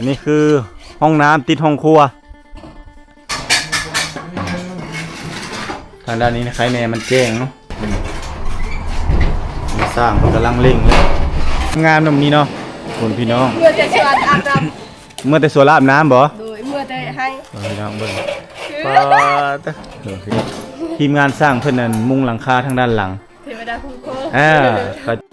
อันนี้คือห้องน้ำติดห้องครัวทางด้านนี้นะใครแน่มันแจ้งเนาะสร้างกำลังเร่งเลยงานตรงนี้เนาะคุณพี่น้องเมื่อแต่สวนอาบน้ำเมื่อแต่สวนอาบน้ำบ่โดยเมื่อแต่ให้พี่น้องเบิ่งปาตะทีมงานสร้างเพิ่นนั่นมุงหลังคาทางด้านหลังเทวดาคุ้มครอง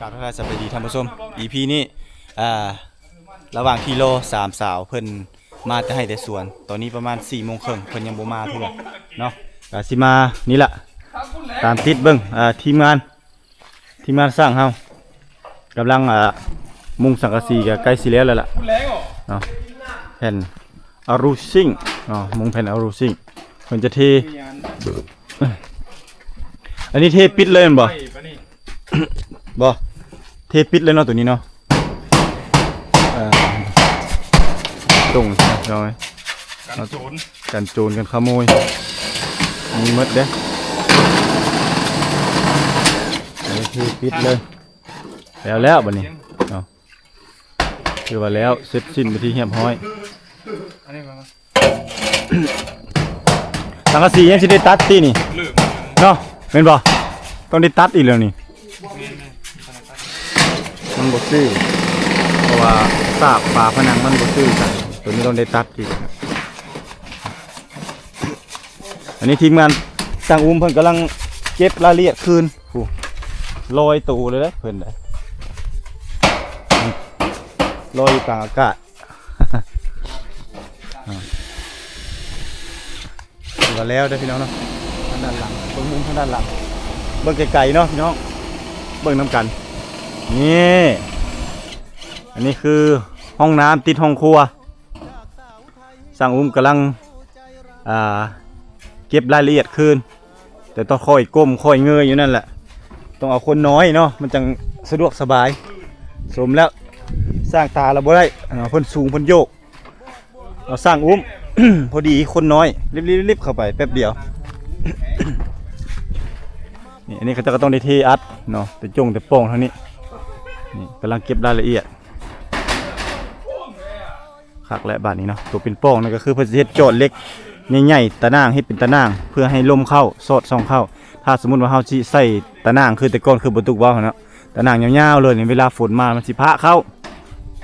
กราบทักทายสวัสดีท่านผู้ชม EP นี้ระหว่างที่รอ3สาวเพิ่นมาจะให้แต่สวนตอนนี้ประมาณ 4:30 นเพิ่นยังบ่มาเทื่อเนาะก็สิมานี่ล่ะตามติดเบิ่งทีมงานสร้างเฮากำลังมุงสังกะสีก็ใกล้สิแล้วล่ะเนาะแผ่นอารูซิ่งมุงแผ่นอารูซิ่งเพิ่นจะเทอันนี้เทปิดเลยบ่บ่เทปิดเลยเนาะตัวนี้เนาะตรงใช่ไหมกันโจรกันขโมยมีมดเด้เทปิดเลยแล้วบัดนี้เนาะคือว่าแล้วเสร็จสิ้นไปที่เรียบร้อยสังกะสียังสิได้ตัดตีนี่เนาะแม่นบ่ต้องได้ตัดอีกแล้วนี่มันบ่ซื้อเพราะว่าซากฝาผนังมันบ่ซื้อกันตัวนี้ต้องได้ตัดอีกอันนี้ทีมงานช่างอุ้มเพิ่นกำลังเก็บรายละเอียดคืนลอยตูเลยนะเพิ่นได้ลอยอยู่กลางอากาศก็แล้วได้พี่น้องเนาะทางด้านหลังเบิ่งมุมทางด้านหลังเบิ่งไกลๆเนาะพี่น้องเบิ่งน้ำกันนี่อันนี้คือห้องน้ำติดห้องครัวช่างอุ้มกำลังเก็บรายละเอียดคืนแต่ต้องค่อยก้มค่อยเงยอยู่นั่นแหละต้องเอาคนน้อยเนาะมันจังสะดวกสบายสมแล้วสร้างตาเราบ่ได้เพิ่นสูงเพิ่นโยกเราสร้างอุ้ม พอดีคนน้อยรีบเข้าไปแป๊บเดียว นี่อันนี้เขาจะต้องได้เทอัดเนาะแต่จงแต่โป่งเท่านี้นี่กำลังเก็บรายละเอียดคักและบาดนี้เนาะตัวเป็นโป่งนั่นก็คือเพื่อเฮ็ดโจทย์เล็กใหญ่ๆตะนางให้เป็นตะนางเพื่อให้ลมเข้าสอดส่องเข้าถ้าสมมุติว่าเฮาสิใส่ตะนางคือแต่ก่อนคือบ่ตุกว่าเนาะตะนางยาวๆเลยนี่เวลาฝนมามันสิพะเข้า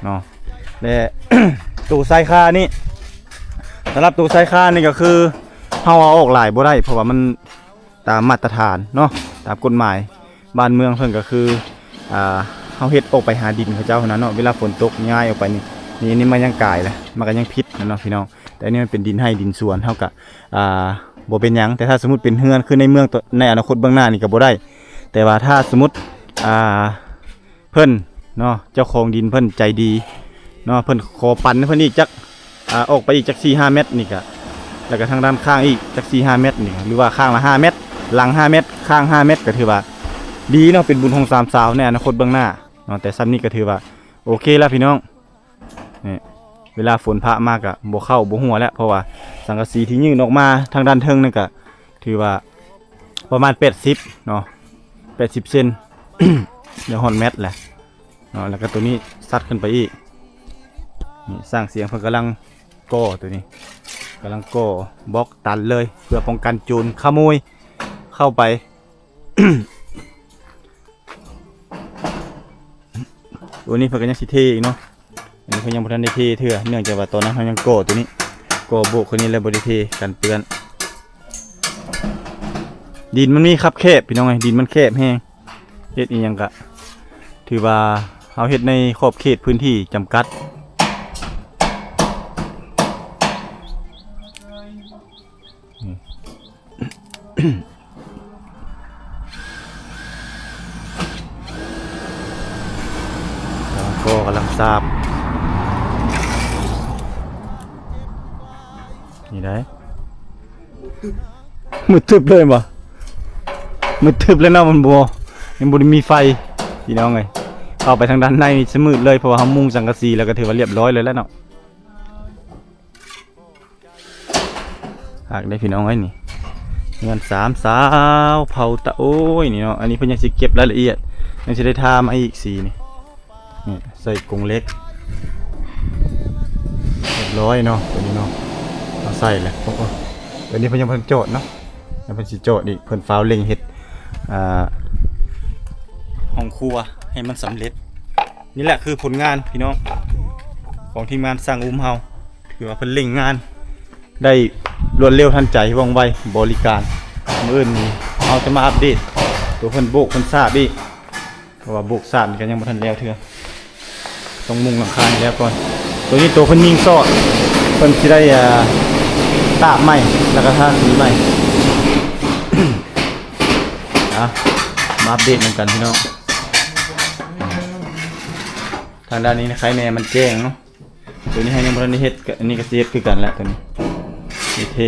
เนาะและ ตู้ใส่คานี่สำหรับตู้ใส่คานี่ก็คือเฮาเอาออกหลายบ่ได้เพราะว่ามันตามมาตรฐานเนาะตามกฎหมายบ้านเมืองเพิ่นก็คือเฮาเฮ็ดออกไปหาดินเขาเจ้านั้นเนาะเวลาฝนตกง่ายออกไปนี่มันยังกายเลยมันก็ยังพิษเนาะพี่น้องแต่นี่มันเป็นดินให้ดินสวนเท่ากับบ่เป็นหยังแต่ถ้าสมมุติเป็นเฮือนคือในเมืองในอนาคตเบื้องหน้านี่ก็บ่ได้แต่ว่าถ้าสมมุติเพิ่นเนาะเจ้าของดินเพิ่นใจดีเนาะเพิ่นขอปันเพิ่นอีกจักออกไปอีกจัก 4-5 เมตรนี่ก็แล้วก็ทางด้านข้างอีกจัก 4-5 เมตรนี่หรือว่าข้างละ5 เมตรหลัง5 เมตรข้าง5 เมตรก็ถือว่าดีเนาะเป็นบุญของ3สาวในอนาคตเบื้องหน้าเนาะแต่ซ้ำนี้ก็ถือว่าโอเคแล้วพี่น้องนี่เวลาฝนพระมากอะบ่เข้าบ่หัวแล้วเพราะว่าสังกะสีที่ยื่นออกมาทางด้านเทิงนั่นก็ถือว่าประมาณ80เนาะ80 เซน เดี๋ยวฮอนเมตรแหละเนาะแล้วก็ตัวนี้ซัดขึ้นไปอีกนี่สร้างเสียงเพิ่นกำลังก่อตัวนี้กำลังก่อบล็อกตันเลยเพื่อป้องกันโจรขโมยเข้าไป ตัวนี้เพิ่นก็ยังสิเทอีกเนาะอันนี้เพิ่นยังบ่ทันได้เทเทื่อเนื่องจากว่าตอนนั้นเฮายังก่อตัวนี้ก่อโบกคนนี้แล้วบ่ได้เทกันเปื้อนดินมันมีคับแคบพี่น้องไงดินมันแคบแฮงเฮ็ดอีหยังก็ถือว่าเฮาเฮ็ดในขอบเขตพื้นที่จำกัดก็กำลังทราบนี่ได้มืดทึบเลยบ่มืดทึบเลยเนาะมันบ่ยังบ่ได้มีไฟพี่น้องเอ้ยเข้าไปทางด้านในนี่มืดเลยเพราะว่าเฮามุงสังกะสีแล้วก็ถือว่าเรียบร้อยเลยแล้วเนาะหากได้พี่น้องเอ้ยนี่ เงินสามสาวเผาตะโอ้ยนี่เนาะอันนี้เพิ่นยังสิเก็บรายละเอียดยังสิได้ทามาอีกสีนี่นี่ใส่กรงเล็กเรียบร้อยเนาะตัวนี้เนาะเอาใส่แหละโอ้โหตัวนี้เพิ่นยังเพิ่นโจทย์เนาะยังเพิ่นสิโจทย์อีกเพิ่นฟ้าวเล็งเฮ็ดห้องครัวให้มันสำเร็จนี่แหละคือผลงานพี่น้องของทีมงานสร้างเฮาคือว่าเพิ่นเล็งงานได้รวดเร็วทันใจว่องไวบริการมื้ออื่นนี้เอาจะมาอัปเดตตัวเพิ่นโบกเพิ่นทราบอีกเพราะว่าโบกทราบนี่ก็ยังบ่ทันแล้วเทื่อต้องมุงหลังคาแล้วก่อนตัวนี้ตัวเพิ่นยิงซอดเพิ่นสิได้ตากใหม่แล้วก็ทาสีใหม่ มาอัปเดตกันพี่น้องทางด้านนี้นะใครแน่มันแจ้งเนาะตัวนี้ให้ยังบ่ทันได้เฮ็ดอันนี้ก็สิเฮ็ดคือกันแหละตัวนี้นี่เท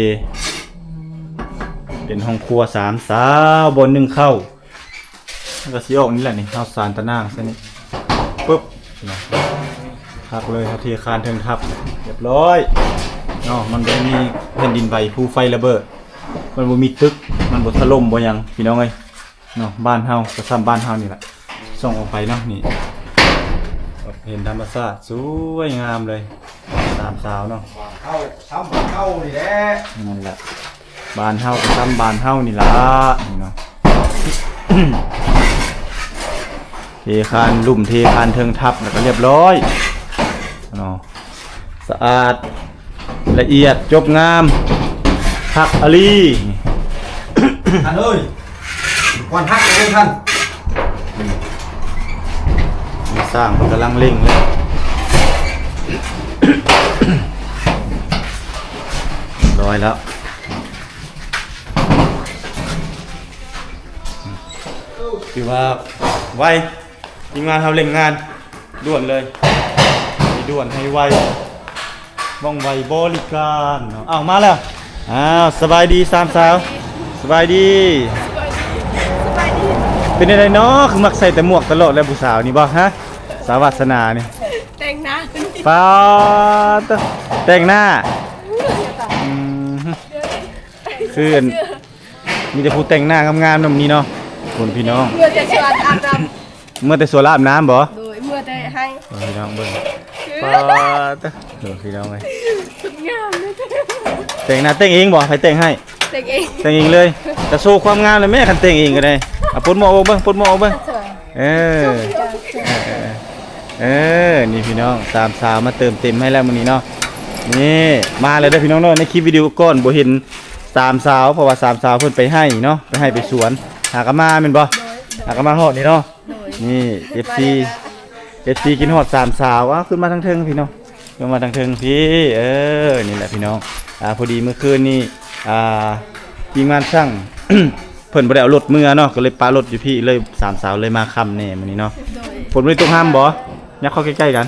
เป็นห้องครัว3สาวบน1เข้าแล้วก็สิออกนี่แหละนี่เฮาสานตะนางซะนี่ปึ๊บพักเลยเฮาเทคานเทิงทับเรียบร้อยเนาะมันบ่มีแผ่นดินไหวภูไฟระเบิดมันบ่มีตึกมันบ่ถล่มบ่หยังพี่น้องเอ้ยเนาะบ้านเฮาก็ซ้ำบ้านเฮานี่แหละส่องออกไปเนาะนี่เห็นธรรมชาติสวยงามเลยสามสาวเนาะ เข้าซ้ำเข้านี่แหละ นั่นแหละบ้านเฮาก็ซ้ำบ้านเฮานี่ล่ะนี่เนาะ เทคานลุ่มเทคานเทิงทับแล้วก็เรียบร้อยเนาะสะอาดละเอียดจบงามพักอลี ท่านเอ้ยควันฮักเลยท่าน สร้างมันกำลังเร่งเลย ร้อยแล้วคือว่าไวทีมงานทำเร่งงานด่วนเลยให้ด่วนให้ไวว่องไวบริการเนาะอ้าวมาแล้วอ้าวสบายดีสามสาวสบายดี สบายดี เป็นอะไรเนาะคือมักใส่แต่หมวกตลอดเลยผู้สาวนี่บ่ฮะสาวาสนานี่ แต่งหน้าขึ้นนี่ ป้าตะแต่งหน้าคืออันมีแต่ผู้แต่งหน้างามๆนำนี้เนาะคุณพี่น้อง เมื่อแต่สวนอาบน้ เมื่อแต่สวนอาบน้ำบ่ ำโดยเมื่อแต่ให้ พี่น้องเบิ่งป้าตะเดี๋ยวพี่น้องเลย สุดงามเลย แต่งหน้าแต่งเองบ่ใครแต่งให้ แต่งเอง แต่งเองเลยจะโชว์ความงามเลยแม่คันแต่งเองก็ได้อ่ะปลดหมวกออกเบิ่งปลดหมวกออกเบิ่ง สวย เออนี่พี่น้องสามสาวมาเติมเต็มให้แล้วมื้อนี้เนาะนี่มาเลยเด้อพี่น้องเนาะในคลิปวิดีโอก่อนบ่เห็นสามสาวเพราะว่าสามสาวเพิ่นไปให้เนาะไปสวนหากนมาแม่นบ่หากนมาฮอดนี่เนาะ โดย นี่ FC กินฮอดสามสาวอ้าวขึ้นมาทางเทิงพี่น้องขึ้นมาทางเทิงพี่นี่แหละพี่น้องพอดีเมื่อคืนนี้ทีมงานช่าง เพิ่นบ่ได้เอารถเมื่อเนาะก็เลยปารถอยู่พี่เลยสามสาวเลยมาค่ำแน่มื้อนี้เนาะ โดย ฝนบ่ได้ตกห้ามบ่ยักเข้าใกล้ๆกัน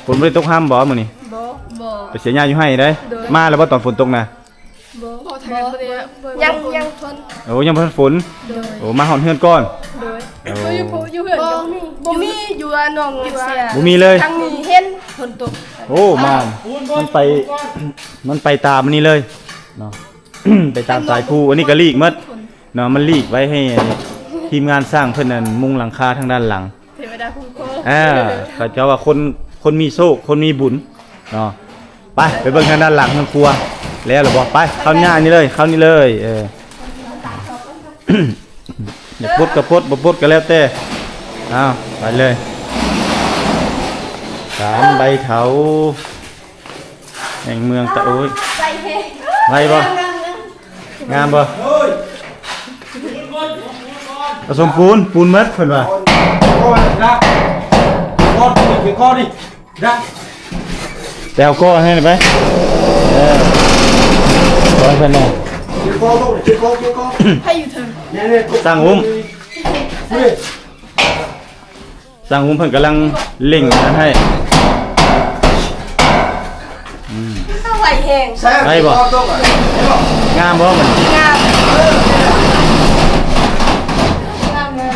ฝนบ่ได้ตกห้ามบ่มื้อนี้ บ่บ่ ไปเสียหญ้าอยู่ให้เด้ โดย มาแล้วบ่ตอนฝนตกนะ บ่ยังคน โอ้ยังบ่ทันฝน โดย โอ้มาฮอดเฮือนก่อน โดย โอ้ อยู่เหือนบ่มีอยู่อันน้องอยู่เสีย บ่มีเลย ทางนี้เห็นฝนตก โอ้มันไป มันไปตามอันนี้เลยเนาะ ไปตามสายภูอันนี้ก็ลีกหมดเนาะมันลีกไว้ให้ทีมงานสร้างเพิ่นนั่นมุงหลังคาทางด้านหลัง เทวดาคุ้มครอง เขาเจ้าว่าคนมีโชคคนมีบุญเนาะไปเบิ่งทางด้านหลังทางครัวแล้วหรือบ่ไปเข้าหน้านี่เลยเข้านี่เลย อยากปลดก็ปลดบ่ปลดก็แล้วแต่อ้าวไปเลย3ใบเถาแห่งเมืองตะโอ้ย ใส่เฮ ไรบ่งามบ่ผสมปูนมัดเพิ่นว่า ก้อนนะก้อนดิก้อนดินะ แต่เอาก้อนให้หน่อยไปก้อนเพิ่นน่ะ ก้อนต้องก้อน ให้อยู่เถิง เนี่ย สร้างหุ้มเพิ่นกำลังเล่งนั้นให้ ใส่แหง งามบ่มัน งามงามเลย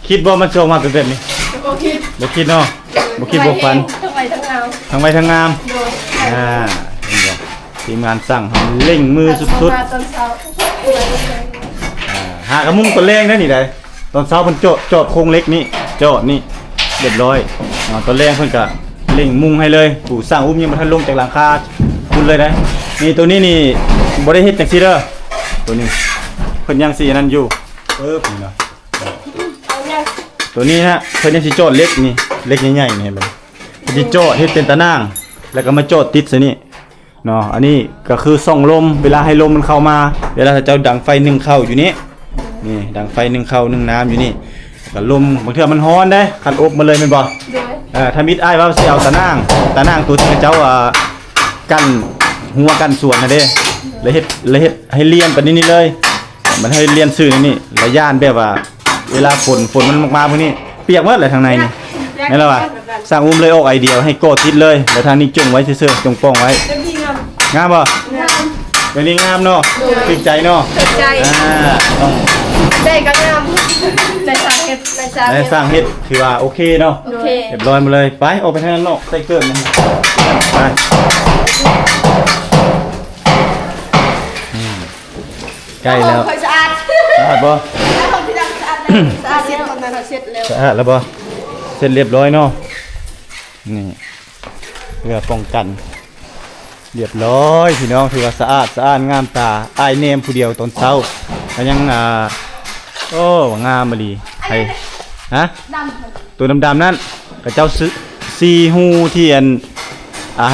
คิดบ่มันโชว์มาเป็นแบบนี้ บ่คิด บ่คิดเนาะบ่คิดบ่ฝัน ทั้งไปทั้งงาม ทั้งไว้ทั้งงาม โดย เห็นบ่ ทีมงานสั่งเร่งมือสุด มาตอนเช้า ๆหากระมุ้งตัวแรงได้นี่ได้ตอนเช้าเพิ่นโจทย์โครงเล็กนี่โจทย์นี่เรียบร้อยตอนแรกเพิ่นก็เร่งมุงให้เลยผู้สร้างอุ้มยังบ่ทันลงจากหลังคาคุณเลยได้นี่ตัวนี้นี่บ่ได้เฮ็ดจังซี่เด้อตัวนี้เพิ่นยังสิอันนั้นอยู่นี่เนาะ เอายัง ตัวนี้ฮะเพิ่นยังสิโจทย์เล็กนี่เล็กใหญ่ๆนี่เห็นบ่เพิ่นสิโจทย์เฮ็ดเป็นตะนางแล้วก็มาโจทย์ติดซะนี่เนาะอันนี้ก็คือส่องลมเวลาให้ลมมันเข้ามาเวลาเจ้าดังไฟนึ่งเข้าอยู่นี่นี่ดังไฟนึ่งเข้านึ่งน้ำอยู่นี่ก็ลมบางเทื่อมันร้อนได้คันอบมาเลยแม่นบ่ เดี๋ยว ถ้ามิดอ้ายว่าสิเอาตะนางตัวที่เจ้ากั้นหัวกั้นส่วนน่ะเด้เลยเฮ็ดให้เลียนปานนี้เลยมันให้เลียนซื่อนี่ระย่านแบบว่าเวลาฝนมันมาพวกนี้เปียกหมดเลยทางในนี่นั่นแหละว่าสร้างอุ้มเลยออกไอเดียให้โกดติดเลยแล้วทางนี้จงไว้ซื่อๆจงป้องไว้ เต็มที่งาม งามบ่ งาม แบบนี้งามเนาะติดใจเนาะ เกิดใจ ต้อง ได้ก็งามในสร้างเฮ็ดในสร้าง ได้สร้างเฮ็ดถือว่าโอเคเนาะ โอเค เรียบร้อยมาเลยไปออกไปทางนั้นเนาะใส่เกิดนะไปใกล้แล้ว ค่อยสะอาด สะอาดบ่ แล้วของพี่ดำสะอาดแล้วสะอาดเสร็จตอนนั้นเสร็จแล้ว สะอาดแล้วบ่เสร็จเรียบร้อยเนาะนี่เพื่อป้องกันเรียบร้อยพี่น้องถือว่าสะอาดงามตาอ้ายเนมผู้เดียวตอนเช้าแล้วยังโอ้งามมาดีไอ้ฮะ ดำ ตัวดำๆนั่นกระเจ้าซื้อซีฮูที่อัน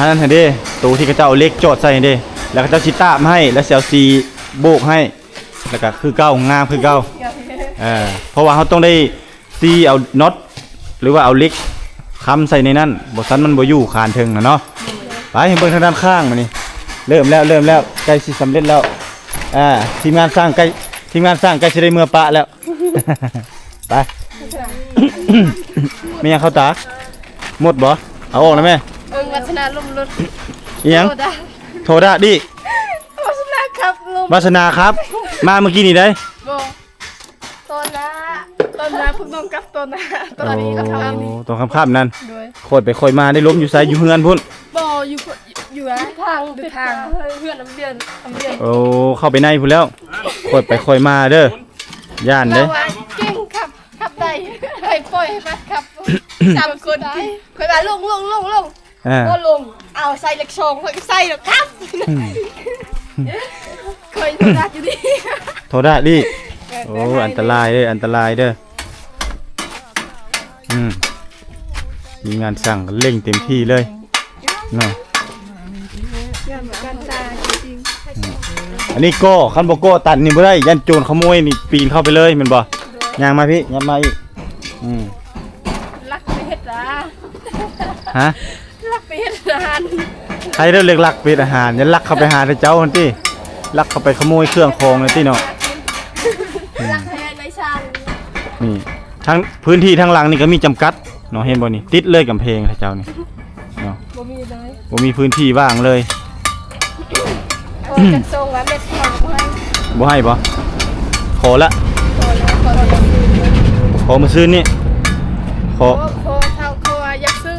นั่นให้เด้ตัวที่กระเจ้าเอาเล็กโจดใส่ให้เด้แล้วกระเจ้าชิตามาให้แล้วเสียวซีโบกให้แล้วก็คือเก้างามคือเก้าเพราะว่าเขาต้องได้ซีเอาน็อตหรือว่าเอาเล็กค้ำใส่ในนั้นบทสันมันบ่อยู่คานถึงนะเนาะไปเห็นเบิ่งทางด้านข้างมานี่เริ่มแล้วใกล้สิสำเร็จแล้วทีมงานสร้างใกล้สิได้เมื่อปะแล้ว ไป ไม่ยังเข้าตาหมดบ่เอาออกแล้วแม่ วัฒนาลมรถ อีหยังโทรได้ดิ วัฒนาครับลม วาสนาครับ มาเมื่อกี้นี่ได้ บ่ตอนนะพึ่งต้องกับตอนนะตอนนี้ก็ทำนี่ ตรงค่ำๆนั่น โดย โคตรไปค่อยมาได้ล้มอยู่ไสอยู่เฮือนพุ่น บ่อยู่นะทางเพื่อนน้ำเดือน โอ้เข้าไปในพุ่นแล้วโคตรไปค่อยมาเด้อย่านเด้ เราว่าเก่งขับได้ให้ปล่อยให้มันขับสามคนค่อยมาลงก็ลงเอาใส่เล็กชงค่อยใส่แล้วครับเคยทำได้อยู่ดี โทรได้ดิโอ้อันตรายเด้อมีงานสั่งก็เร่งเต็มที่เลยเนาะ กันตาจริง อันนี้โก้คันบ่โก้ตัดนี่บ่ได้ยันโจรขโมยนี่ปีนเข้าไปเลยแม่นบ่ย่างมาพี่ยับมาอีกรักไปเฮ็ดนะ ฮะ รักไปเฮ็ดอาหาร ใครเรียกลักเป็นอาหารยันลักเข้าไปหาแต่เจ้าคนที่ลักเข้าไปขโมยเครื่องของเลยที่เนาะ รักให้ในช่าง นี่ทั้งพื้นที่ทั้งหลังนี่ก็มีจำกัดเนาะเห็นบ่นี่ติดเลยกำแพงเจ้านี่เนาะ บ่มีเลย บ่มีพื้นที่ว่างเลย โอ้จักทรงว่าเม็ดทองให้ บ่ให้บ่ขอละ พอแล้ว ขอมาซื้อนี่ขอ พอเท่าเขาอยากซื้อ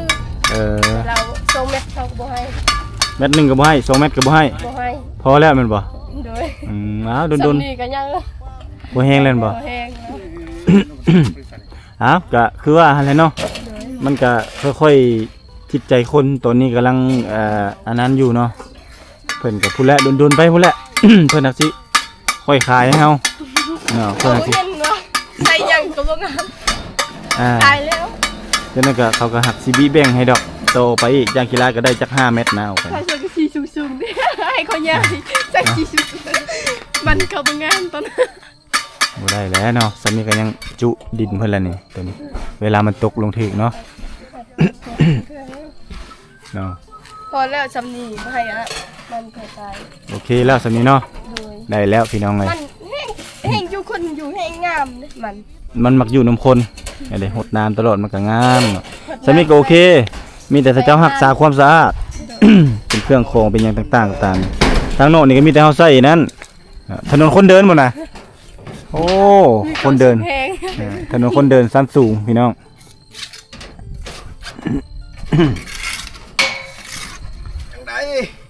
เราทรงเม็ดทองบ่ให้ เม็ดหนึงก็บ่ให้2เม็ดก็บ่ให้ บ่ให้ พอแล้วแม่นบ่ โดย อ้าวโดน สำนีก็ยัง ๆบ่แห้งแล้วแม่นบ่ แห้ง อ้าวก็คือว่าอะไรเนาะมันก็ค่อยๆจิตใจคนตอนนี้กำลังอันนั้นอยู่เนาะเพิ่นก็พูดแล้วโดนๆไปพูดแล้ว เพิ่นน่ะสิค่อยขายให้เฮาเนาะเพิ่นน่ะสิ เห็นว่าใส่ยังก็บ่งามตายแล้ว เดี๋ยวนั้นก็เขาก็หักสิบีแบ่งให้ดอกโตไปอีกอย่างกีฬาก็ได้จัก5เม็ดนะเอาไป ถ้าชวนก็สีสูงๆดิให้เขาใหญ่จักสีสูงๆมันก็บ่งามตอนนั้น บ่ได้แล้วเนาะสามีก็ยังจุดินเพิ่นแล้วนี่ตัวนี้ เวลามันตกลงถึกเนาะ เนาะ พอแล้วสำนีบ่ให้อะมันก็ตาย โอเคแล้วสามีเนาะ โดย ได้แล้วพี่น้องเอ้ย มันแห้งอยู่คนอยู่แห้งงามเด้มัน มันมักอยู่น้ำคนอย่าได้หดน้ำตลอดมันก็งามเนาะสามีก็โอเค มีแต่ถ้าเจ้ารักษาความสะอาด เป็นเครื่องโครงเป็นอย่างต่างๆต่างๆทางโน้นนี่ก็มีแต่เฮาใส่นั่นถนนคนเดินหมดนะโอ้คนเดิน แห้ง ถนนคนเดินสั้นสูงพี่น้อง ได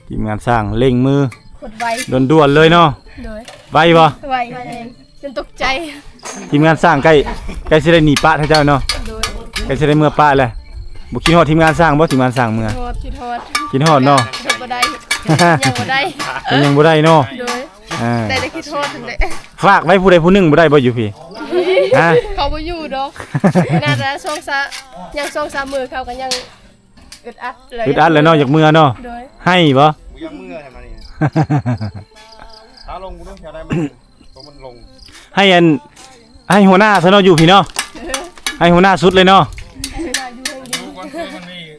ทีมงานสร้างเร่งมือ ขดไว ด่วนๆเลยเนาะ โดย ไวบ่ ไวเองจนตกใจ ทีมงานสร้างใกล้สิได้หนีปะท่าเจ้าเนาะ โดย ใกล้สิได้เมื่อปะแหละบ่คิดฮอดทีมงานสร้างบ่ทีมงานสร้างเมื่อ โทษที่โทษ คิดฮอดเนาะ เฮ็ดบ่ได้ยังบ่ได้ ยังบ่ได้เนาะ โดย อ่า แต่ได้คิดโทษถึงได้ ฝากไว้ผู้ใดผู้หนึงบ่ได้บ่อยู่พี่ฮะ เขาบ่อยู่ดอกน่าจะช่องซะยังช่อง3มื้อเขาก็ยังอึดอัดเลย อึดอัดเลยเนาะอยากเมื่อเนาะ โดย ให้บ่ กูยังเมื่อใช่ไหมนี่ถ้าลงกูต้องแค่ได้มันตัวมันลง ให้หัวหน้าซะเนาะอยู่พี่เนาะให้หัวหน้าสุดเลยเนาะ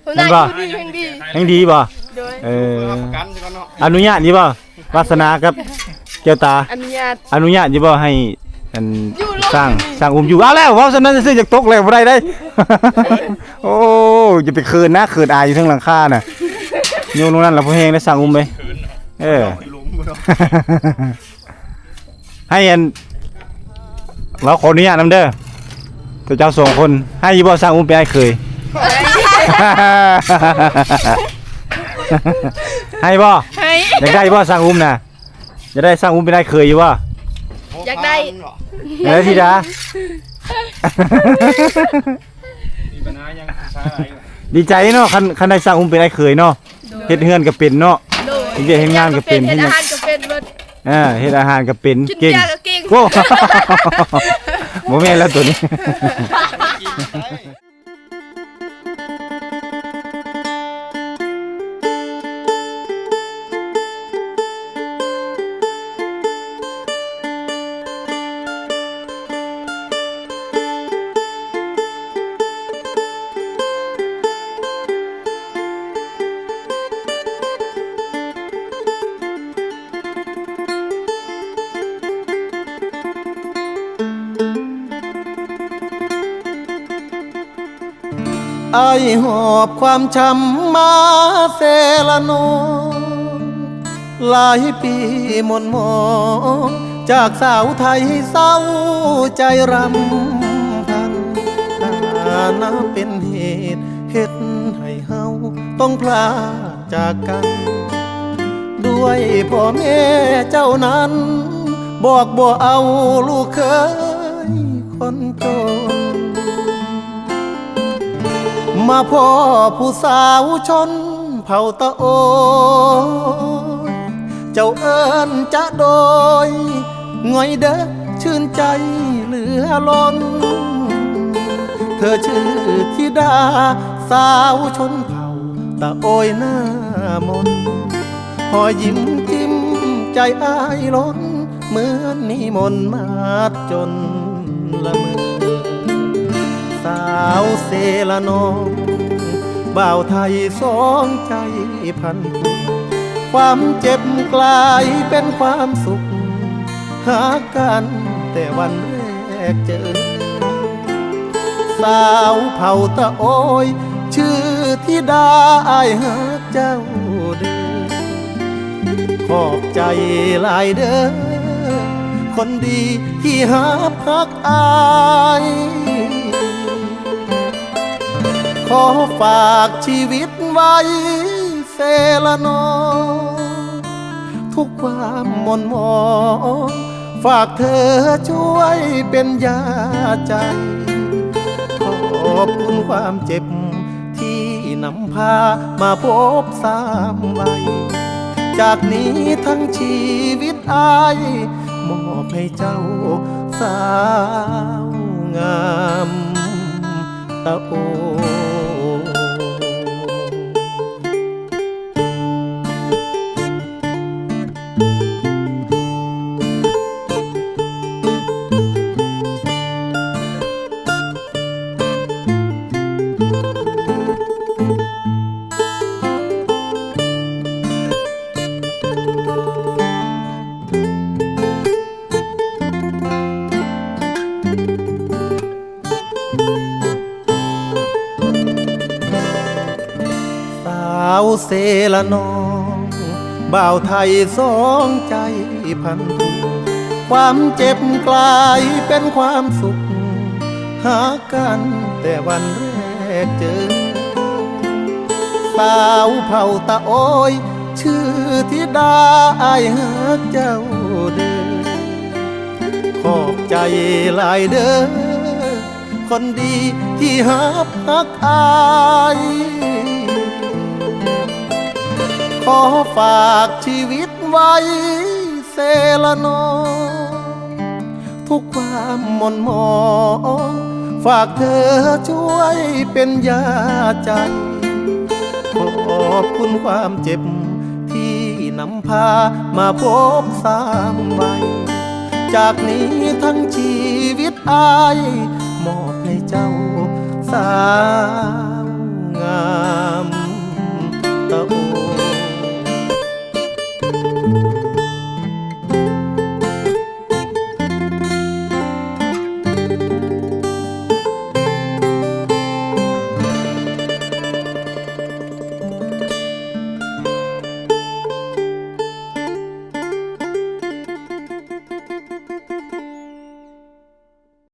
คนน่าอยู่ดีเพิ่งดี ยังดีบ่ โดย ประกันใช่ไหมเนาะ อนุญาตดีบ่วาสนากับแก้วตา อนุญาต อนุญาตดีบ่ให้อัน อยู่โลก สร้าง นี้ สร้างอุ้มอยู่เอาแล้วเว้าซั่นนั้นซื่อๆจากตกแล้วบ่ได้ โอ้อย่าไปคืนนะคืนอายอยู่เทั้งหลังคาน่ะโยนลงนั้นแล้วพอแฮงได้สร้างอุ้มไปเออ หลุมเนาะ ให้อันเราขออนุญาตนำเด้อตัวเจ้าสองคนให้ยีบ่สร้างอุ้มไปให้เคย ให้บ่ ให้ อยากได้บ่สร้างอุ้มน่ะจะได้สร้างอุ้มไปได้เคยอยู่บ่ อยากได้ เออธิดา มีปัญหายังช้าอะไร ดีใจเนาะคันได้สร้างอุ้มไปได้เคยเนาะเฮ็ดเฮือนก็เป็นเนาะ โดย เฮ็ดงานก็เป็น เฮ็ดอาหารก็เป็นเบิด เฮ็ดอาหารก็เป็น กิน เก่ง เบียร์ก็เก่ง โอ้ บ่แม่นแล้วตัวนี้ ไอหอบความช้ำมาเซละนองหลายปีหมนหมองจากสาวไทยเศร้าใจรำพันถ้านับเป็นเหตุเฮ็ดให้เฮาต้องพลาดจากกัน ด้วยพ่อแม่เจ้านั้นบอกบ่เอาลูกเคยคนจน มาพ่อผู้สาวชนเผ่าตะโอยเจ้าเอิญจะโดยง่อยเด้อชื่นใจเหลือล้น เธอชื่อธิดาสาวชนเผ่าตะโอยหน้ามนหอยยิ้มจิ้มใจอ้ายล้นเหมือนนิมนต์มาจนละเมอ สาวเซละนองบ่าวไทยสองใจพันผูกความเจ็บกลายเป็นความสุขหากันแต่วันแรกเจอ สาวเผ่าตะโอยชื่อธิดาอายหาเจ้าเด้อขอบใจหลายเด้อคนดีที่หาพักอายขอฝากชีวิตไว้เซละนองทุกความหม่นหมองฝากเธอช่วยเป็นยาใจ ขอบคุณความเจ็บที่นำพามาพบสามวัยจากนี้ทั้งชีวิตอายมอบให้เจ้าสาวงามตะโอ าวเซละนองบ่าวไทยสองใจพันผูกความเจ็บกลายเป็นความสุขหากันแต่วันแรกเจอสาวเผ่าตะโอย ชื่อธิดาอายฮักเจ้าเด้อขอบใจหลายเด้อคนดีที่ฮักอายขอฝากชีวิตไว้เซละนอทุกความหม่นหมองฝากเธอช่วยเป็นยาใจขอบคุณความเจ็บที่นำพามาพบสามวัยจากนี้ทั้งชีวิตอายมอบให้เจ้าสาวงาม